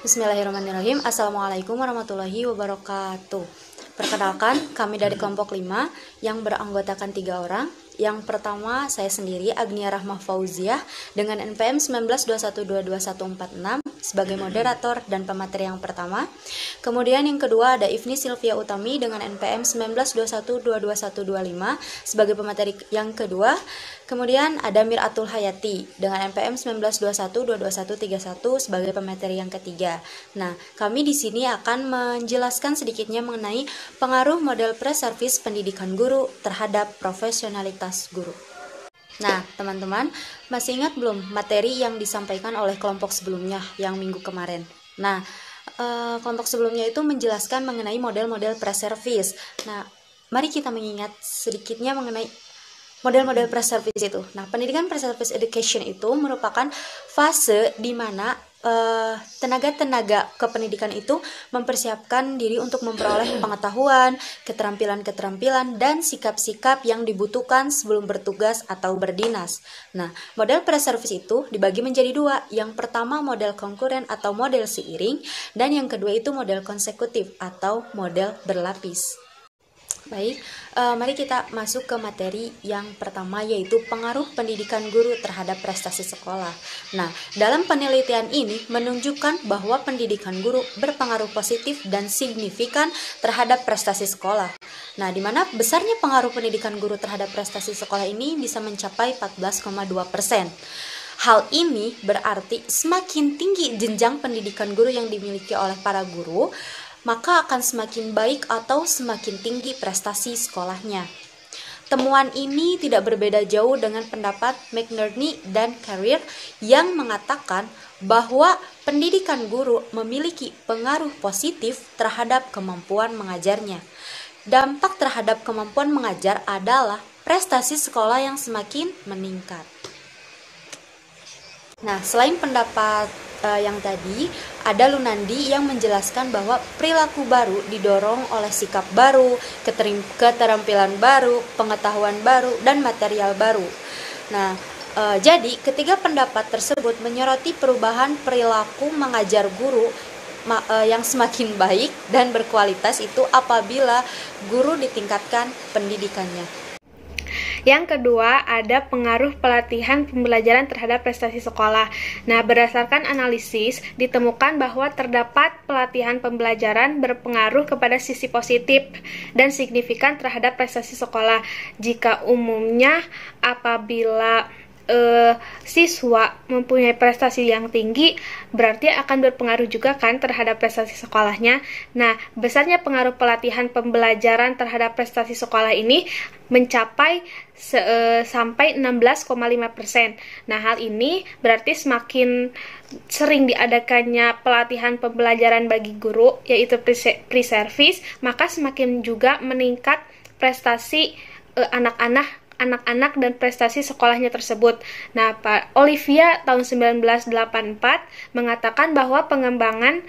Bismillahirrahmanirrahim. Assalamualaikum warahmatullahi wabarakatuh. Perkenalkan, kami dari kelompok 5 yang beranggotakan 3 orang. Yang pertama, saya sendiri, Agnia Rahmah Fauziah, dengan NPM 1921222146 sebagai moderator dan pemateri yang pertama. Kemudian yang kedua ada Ifni Silvia Utami dengan NPM 1921222125 sebagai pemateri yang kedua. Kemudian ada Miratul Hayati dengan NPM 1921222131 sebagai pemateri yang ketiga. Nah, kami di sini akan menjelaskan sedikitnya mengenai pengaruh model pre-service pendidikan guru terhadap profesionalitas guru. Nah, teman-teman, masih ingat belum materi yang disampaikan oleh kelompok sebelumnya yang minggu kemarin? Nah, kelompok sebelumnya itu menjelaskan mengenai model-model pre-service. Nah, mari kita mengingat sedikitnya mengenai model-model pre-service itu. Nah, pendidikan pre-service education itu merupakan fase di mana tenaga-tenaga kependidikan itu mempersiapkan diri untuk memperoleh pengetahuan, keterampilan-keterampilan, dan sikap-sikap yang dibutuhkan sebelum bertugas atau berdinas. Nah, model pre-service itu dibagi menjadi dua. Yang pertama model konkuren atau model seiring, dan yang kedua itu model konsekutif atau model berlapis. Baik, mari kita masuk ke materi yang pertama, yaitu pengaruh pendidikan guru terhadap prestasi sekolah. Nah, dalam penelitian ini menunjukkan bahwa pendidikan guru berpengaruh positif dan signifikan terhadap prestasi sekolah. Nah, di mana besarnya pengaruh pendidikan guru terhadap prestasi sekolah ini bisa mencapai 14,2%. Hal ini berarti semakin tinggi jenjang pendidikan guru yang dimiliki oleh para guru, maka akan semakin baik atau semakin tinggi prestasi sekolahnya. Temuan ini tidak berbeda jauh dengan pendapat McNerney dan Carrier yang mengatakan bahwa pendidikan guru memiliki pengaruh positif terhadap kemampuan mengajarnya. Dampak terhadap kemampuan mengajar adalah prestasi sekolah yang semakin meningkat. Nah, selain pendapat yang tadi, ada Lunandi yang menjelaskan bahwa perilaku baru didorong oleh sikap baru, keterampilan baru, pengetahuan baru, dan material baru. Nah, jadi ketiga pendapat tersebut menyoroti perubahan perilaku mengajar guru yang semakin baik dan berkualitas itu apabila guru ditingkatkan pendidikannya. Yang kedua, ada pengaruh pelatihan pembelajaran terhadap prestasi sekolah. Nah, berdasarkan analisis, ditemukan bahwa terdapat pelatihan pembelajaran berpengaruh kepada sisi positif dan signifikan terhadap prestasi sekolah. Jika umumnya apabila siswa mempunyai prestasi yang tinggi, berarti akan berpengaruh juga kan terhadap prestasi sekolahnya. Nah, besarnya pengaruh pelatihan pembelajaran terhadap prestasi sekolah ini mencapai sampai 16,5%. Nah, hal ini berarti semakin sering diadakannya pelatihan pembelajaran bagi guru, yaitu pre-service, maka semakin juga meningkat prestasi anak-anak dan prestasi sekolahnya tersebut. Nah, Pak Olivia tahun 1984 mengatakan bahwa pengembangan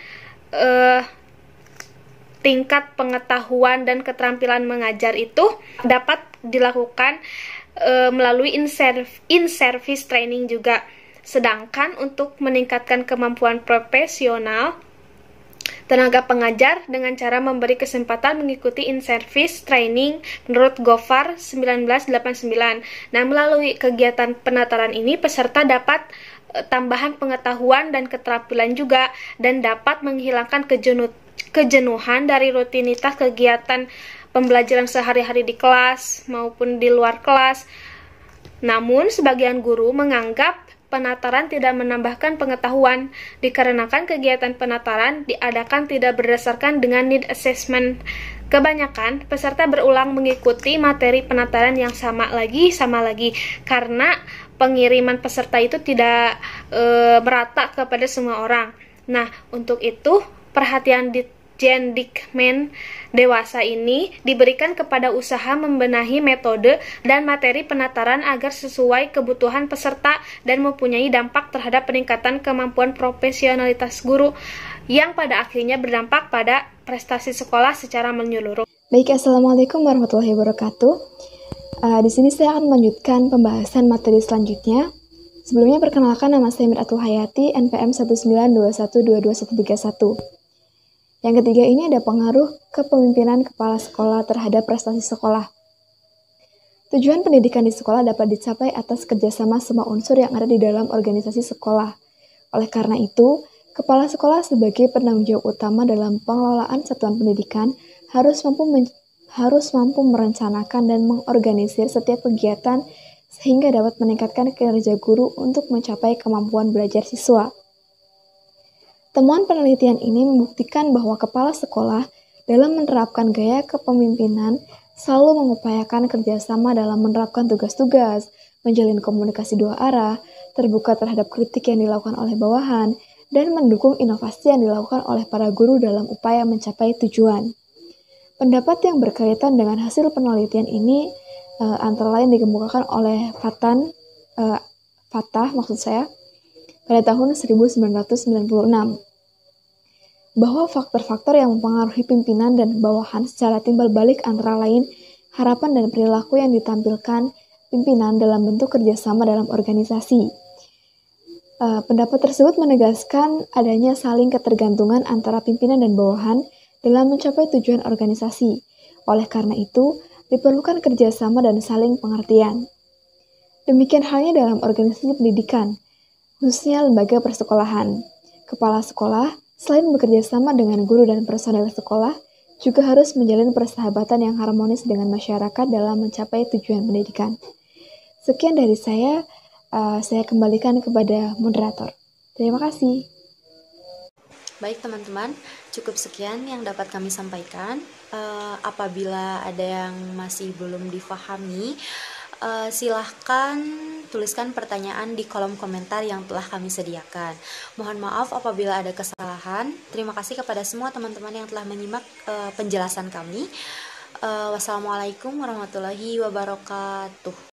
tingkat pengetahuan dan keterampilan mengajar itu dapat dilakukan melalui in-service training juga. Sedangkan untuk meningkatkan kemampuan profesional tenaga pengajar dengan cara memberi kesempatan mengikuti in-service training menurut Gofar 1989. Nah, melalui kegiatan penataran ini peserta dapat tambahan pengetahuan dan keterampilan juga, dan dapat menghilangkan kejenuhan dari rutinitas kegiatan pembelajaran sehari-hari di kelas maupun di luar kelas. Namun, sebagian guru menganggap penataran tidak menambahkan pengetahuan, dikarenakan kegiatan penataran diadakan tidak berdasarkan dengan need assessment. Kebanyakan peserta berulang mengikuti materi penataran yang sama lagi, karena pengiriman peserta itu tidak merata kepada semua orang. Nah, untuk itu perhatian Jen Dickman dewasa ini diberikan kepada usaha membenahi metode dan materi penataran agar sesuai kebutuhan peserta dan mempunyai dampak terhadap peningkatan kemampuan profesionalitas guru yang pada akhirnya berdampak pada prestasi sekolah secara menyeluruh. Baik, Assalamualaikum warahmatullahi wabarakatuh. Di sini saya akan melanjutkan pembahasan materi selanjutnya, Sebelumnya perkenalkan, nama saya Miratul Hayati, NPM 192122131. Yang ketiga ini ada pengaruh kepemimpinan kepala sekolah terhadap prestasi sekolah. Tujuan pendidikan di sekolah dapat dicapai atas kerjasama semua unsur yang ada di dalam organisasi sekolah. Oleh karena itu, kepala sekolah sebagai penanggung jawab utama dalam pengelolaan satuan pendidikan harus mampu merencanakan dan mengorganisir setiap kegiatan sehingga dapat meningkatkan kinerja guru untuk mencapai kemampuan belajar siswa. Temuan penelitian ini membuktikan bahwa kepala sekolah dalam menerapkan gaya kepemimpinan selalu mengupayakan kerjasama dalam menerapkan tugas-tugas, menjalin komunikasi dua arah, terbuka terhadap kritik yang dilakukan oleh bawahan, dan mendukung inovasi yang dilakukan oleh para guru dalam upaya mencapai tujuan. Pendapat yang berkaitan dengan hasil penelitian ini antara lain dikemukakan oleh Fatah pada tahun 1996, bahwa faktor-faktor yang mempengaruhi pimpinan dan bawahan secara timbal balik antara lain harapan dan perilaku yang ditampilkan pimpinan dalam bentuk kerjasama dalam organisasi. Pendapat tersebut menegaskan adanya saling ketergantungan antara pimpinan dan bawahan dalam mencapai tujuan organisasi. Oleh karena itu, diperlukan kerjasama dan saling pengertian. Demikian halnya dalam organisasi pendidikan, khususnya lembaga persekolahan. Kepala sekolah, selain bekerja sama dengan guru dan personel sekolah, juga harus menjalin persahabatan yang harmonis dengan masyarakat dalam mencapai tujuan pendidikan. Sekian dari saya kembalikan kepada moderator. Terima kasih. Baik teman-teman, cukup sekian yang dapat kami sampaikan. Apabila ada yang masih belum difahami, silahkan tuliskan pertanyaan di kolom komentar yang telah kami sediakan. Mohon maaf apabila ada kesalahan. Terima kasih kepada semua teman-teman yang telah menyimak penjelasan kami. Wassalamualaikum warahmatullahi wabarakatuh.